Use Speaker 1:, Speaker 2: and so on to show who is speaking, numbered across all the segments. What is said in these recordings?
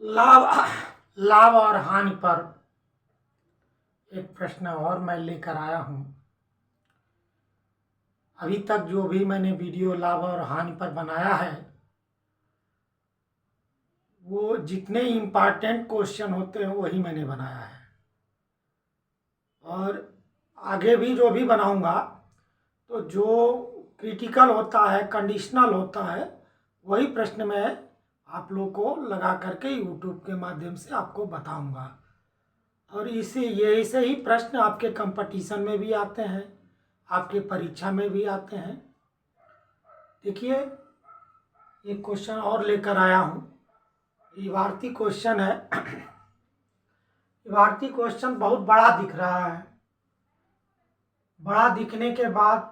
Speaker 1: लाभ लाभ और हानि पर एक प्रश्न और मैं लेकर आया हूँ। अभी तक जो भी मैंने वीडियो लाभ और हानि पर बनाया है वो जितने इम्पॉर्टेंट क्वेश्चन होते हैं वही मैंने बनाया है, और आगे भी जो भी बनाऊंगा तो जो क्रिटिकल होता है, कंडीशनल होता है, वही प्रश्न मैं आप लोग को लगा करके यूट्यूब के माध्यम से आपको बताऊंगा। और ऐसे ही प्रश्न आपके कंपटीशन में भी आते हैं, आपके परीक्षा में भी आते हैं। देखिए, एक क्वेश्चन और लेकर आया हूँ। ये भारतीय क्वेश्चन है। भारतीय क्वेश्चन बहुत बड़ा दिख रहा है। बड़ा दिखने के बाद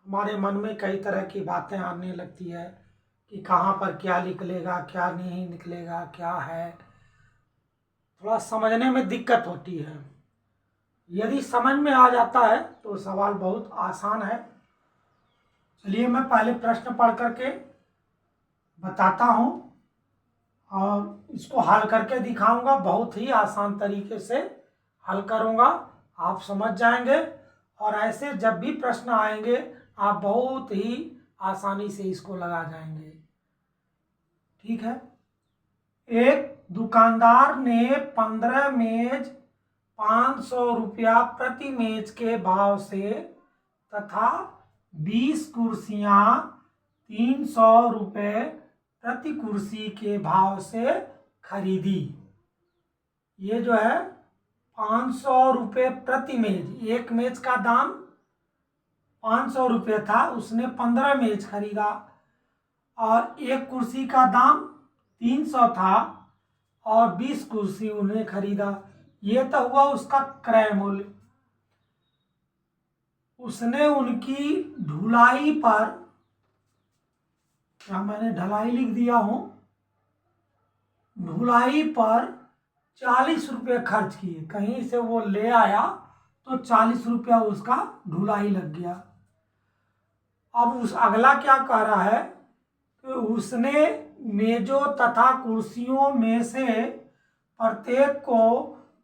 Speaker 1: हमारे मन में कई तरह की बातें आने लगती है कि कहाँ पर क्या निकलेगा, क्या नहीं निकलेगा, क्या है। थोड़ा समझने में दिक्कत होती है। यदि समझ में आ जाता है तो सवाल बहुत आसान है। चलिए मैं पहले प्रश्न पढ़ करके बताता हूँ और इसको हल करके दिखाऊंगा। बहुत ही आसान तरीके से हल करूंगा, आप समझ जाएंगे। और ऐसे जब भी प्रश्न आएंगे आप बहुत ही आसानी से इसको लगा जाएंगे। ठीक है। एक दुकानदार ने 15 मेज 500 रुपया प्रति मेज के भाव से तथा 20 कुर्सियां 300 रुपये प्रति कुर्सी के भाव से खरीदी। ये जो है 500 रुपये प्रति मेज, एक मेज का दाम 500 रुपये था, उसने 15 मेज खरीदा। और एक कुर्सी का दाम 300 था और 20 कुर्सी उन्हें खरीदा। ये तो हुआ उसका क्रय मूल्य। उसने उनकी ढुलाई पर, क्या मैंने ढलाई लिख दिया हूं, ढुलाई पर 40 रुपये खर्च किए। कहीं से वो ले आया तो 40 रुपया उसका ढुलाई लग गया। अब उस अगला क्या कह रहा है कि उसने मेजों तथा कुर्सियों में से प्रत्येक को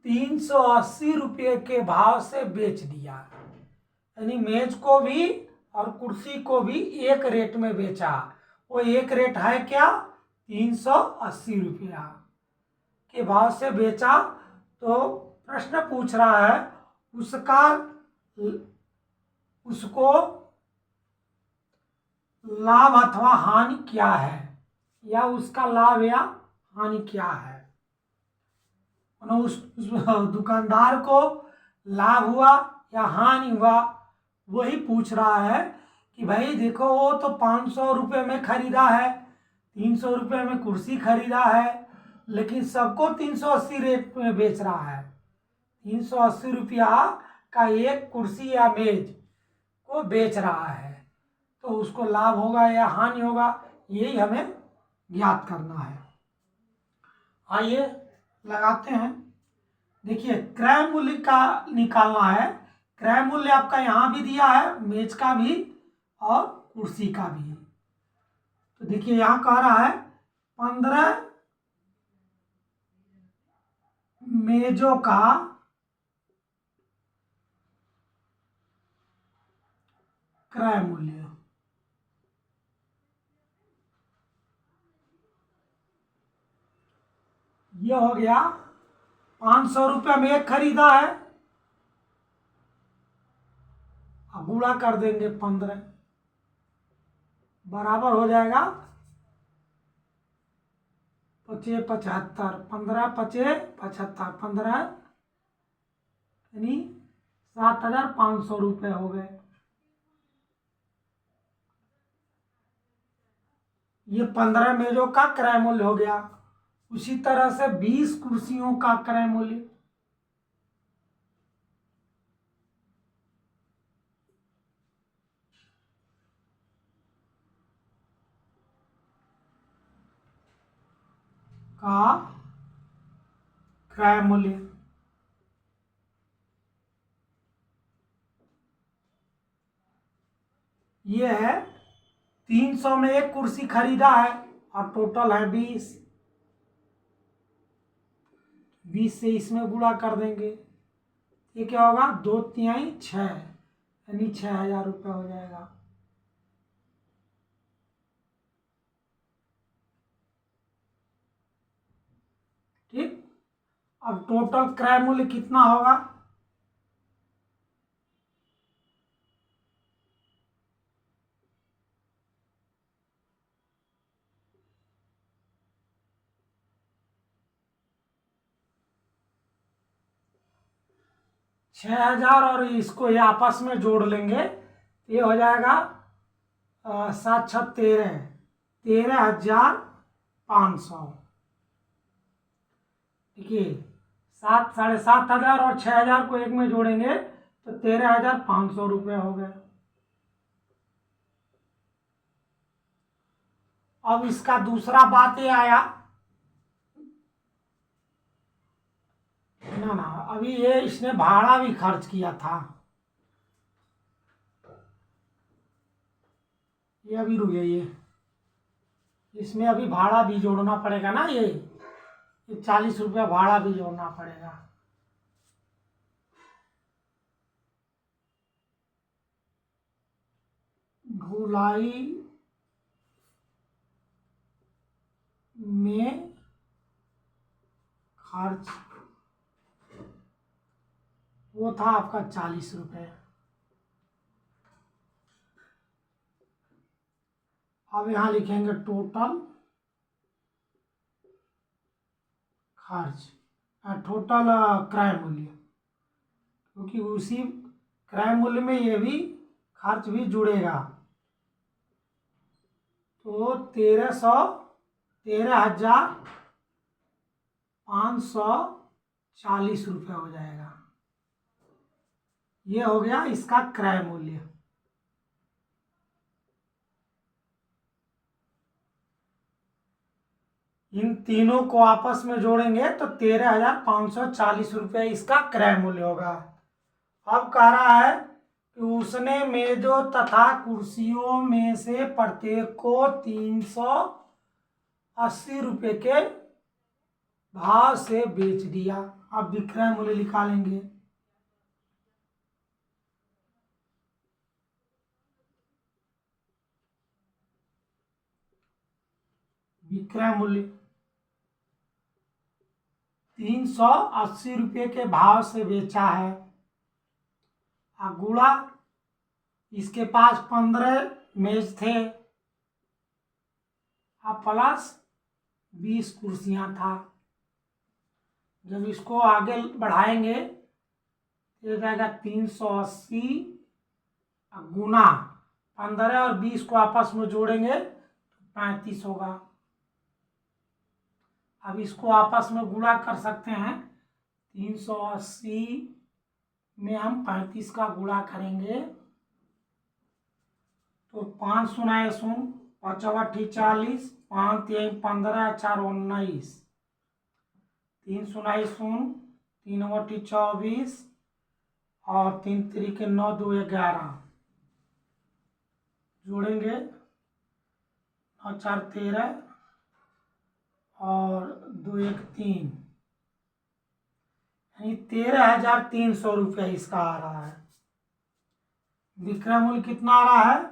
Speaker 1: 380 रुपये के भाव से बेच दिया। यानी मेज को भी और कुर्सी को भी एक रेट में बेचा। वो एक रेट है क्या? 380 रुपया के भाव से बेचा। तो प्रश्न पूछ रहा है उसको लाभ अथवा हानि क्या है, या उसका लाभ या हानि क्या है। उस दुकानदार को लाभ हुआ या हानि हुआ, वही पूछ रहा है कि भाई देखो, वो तो 500 रुपये में खरीदा है, 300 रुपये में कुर्सी खरीदा है, लेकिन सबको 380 रेट में बेच रहा है। 380 रुपया का एक कुर्सी या मेज को बेच रहा है, तो उसको लाभ होगा या हानि होगा, यही हमें ज्ञात करना है। आइए लगाते हैं। देखिए, क्रय मूल्य का निकालना है। क्रय मूल्य आपका यहाँ भी दिया है, मेज का भी और कुर्सी का भी। तो देखिए यहाँ कह रहा है 15 मेजों का क्रय मूल्य। ये हो गया 500 रुपये में एक खरीदा है, अब गुणा कर देंगे 15, बराबर हो जाएगा 25 75, 15 25 75, 15 यानी 7,500 रुपये हो गए। ये 15 मेजों का क्रय मूल्य हो गया। उसी तरह से 20 कुर्सियों का क्रय मूल्य। का क्रय मूल्य ये है 300 में एक कुर्सी खरीदा है और टोटल है 20। 20 से इसमें गुणा कर देंगे, ये क्या होगा 2×3 6, यानी 6,000 रुपये हो जाएगा। ठीक, अब टोटल क्रय मूल्य कितना होगा? छः हजार और इसको ये आपस में जोड़ लेंगे, ये हो जाएगा 7×6 = 13, 13,500। देखिए 7,500 और 6,000 को एक में जोड़ेंगे तो 13,500 हो गए। अब इसका दूसरा बात ये आया ना, अभी ये इसने भाड़ा भी खर्च किया था, ये अभी रुके, ये इसमें अभी भाड़ा भी जोड़ना पड़ेगा ना, ये 40 रुपया भाड़ा भी जोड़ना पड़ेगा। धुलाई में खर्च वो था आपका 40 रुपये। अब यहाँ लिखेंगे टोटल खर्च, टोटल क्रय मूल्य, क्योंकि उसी क्रय मूल्य में ये भी खर्च भी जुड़ेगा। तो 13,540 रुपये हो जाएगा। ये हो गया इसका क्रय मूल्य। इन तीनों को आपस में जोड़ेंगे तो 13,540 रुपये इसका क्रय मूल्य होगा। अब कह रहा है कि उसने मेजों तथा कुर्सियों में से प्रत्येक को 380 रुपये के भाव से बेच दिया। अब विक्रय मूल्य निकालेंगे। विक्रय मूल्य 380 रुपये के भाव से बेचा है, गुणा इसके पास 15 मेज थे, अब प्लस 20 कुर्सियां था। जब इसको आगे बढ़ाएंगे तो जाएगा 380 गुना 15 और 20 को आपस में जोड़ेंगे तो 35 होगा। अब इसको आपस में गुणा कर सकते हैं, 380 में हम 35 का गुणा करेंगे तो 5 सुनाए 0, 5 8 40, 5 3 15, 4 19, 3 सुनाई 0, 3 8 24 और 3 3 9 2 11, जोड़ेंगे 9 4 13 और 2 1 3, यानी 13,300 रुपया इसका आ रहा है। विक्रय मूल्य कितना आ रहा है?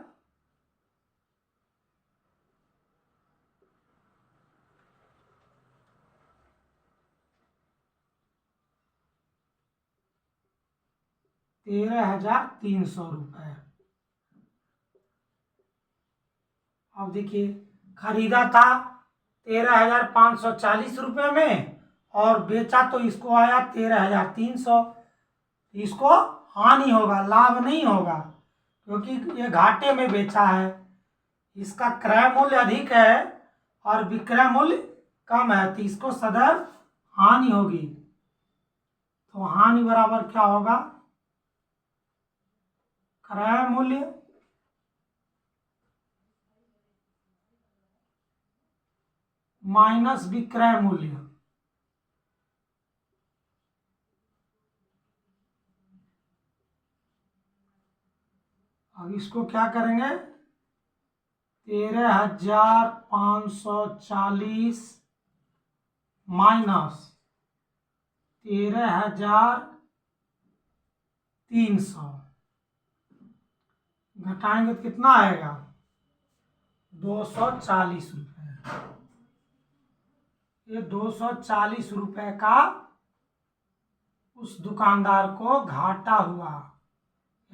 Speaker 1: ₹13,300। अब देखिए खरीदा था 13,540 रुपये में और बेचा तो इसको आया 13,300। इसको हानि होगा, लाभ नहीं होगा, क्योंकि ये घाटे में बेचा है। इसका क्रय मूल्य अधिक है और विक्रय मूल्य कम है, तो इसको सदैव हानि होगी। तो हानि बराबर क्या होगा? क्रय मूल्य माइनस विक्रय मूल्य। अब इसको क्या करेंगे? 13,540 माइनस 13,300 घटाएंगे तो कितना आएगा? 240 रुपये। ये 240 रुपये का उस दुकानदार को घाटा हुआ,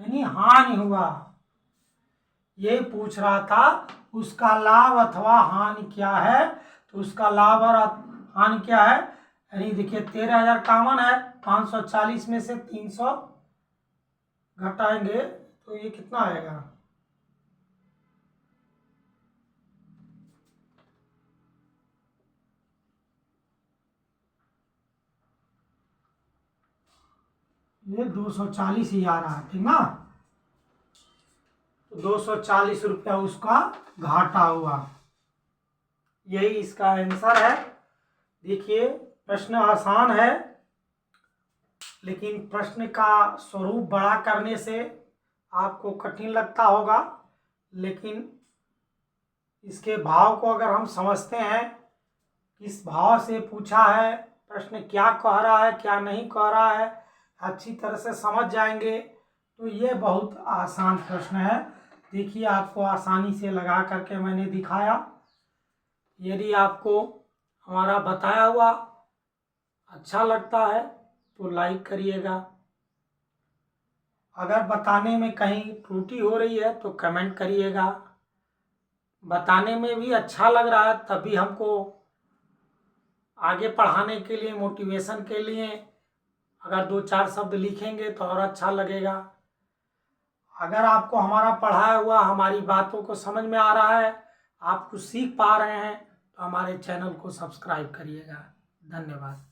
Speaker 1: यानी हानि हुआ। ये पूछ रहा था उसका लाभ अथवा हानि क्या है, तो उसका लाभ और हानि क्या है, यानी देखिए 13,000 कॉमन है, 540 में से 300 घटाएंगे तो ये कितना आएगा? ये 240 ही आ रहा है, ठीक ना। तो 240 रुपया उसका घाटा हुआ, यही इसका आंसर है। देखिए प्रश्न आसान है, लेकिन प्रश्न का स्वरूप बड़ा करने से आपको कठिन लगता होगा, लेकिन इसके भाव को अगर हम समझते हैं, किस भाव से पूछा है, प्रश्न क्या कह रहा है क्या नहीं कह रहा है, अच्छी तरह से समझ जाएंगे तो ये बहुत आसान प्रश्न है। देखिए आपको आसानी से लगा करके मैंने दिखाया। यदि आपको हमारा बताया हुआ अच्छा लगता है तो लाइक करिएगा। अगर बताने में कहीं त्रुटि हो रही है तो कमेंट करिएगा। बताने में भी अच्छा लग रहा है तभी हमको आगे पढ़ाने के लिए, मोटिवेशन के लिए अगर 2-4 शब्द लिखेंगे तो और अच्छा लगेगा। अगर आपको हमारा पढ़ाया हुआ हमारी बातों को समझ में आ रहा है, आप कुछ सीख पा रहे हैं, तो हमारे चैनल को सब्सक्राइब करिएगा। धन्यवाद।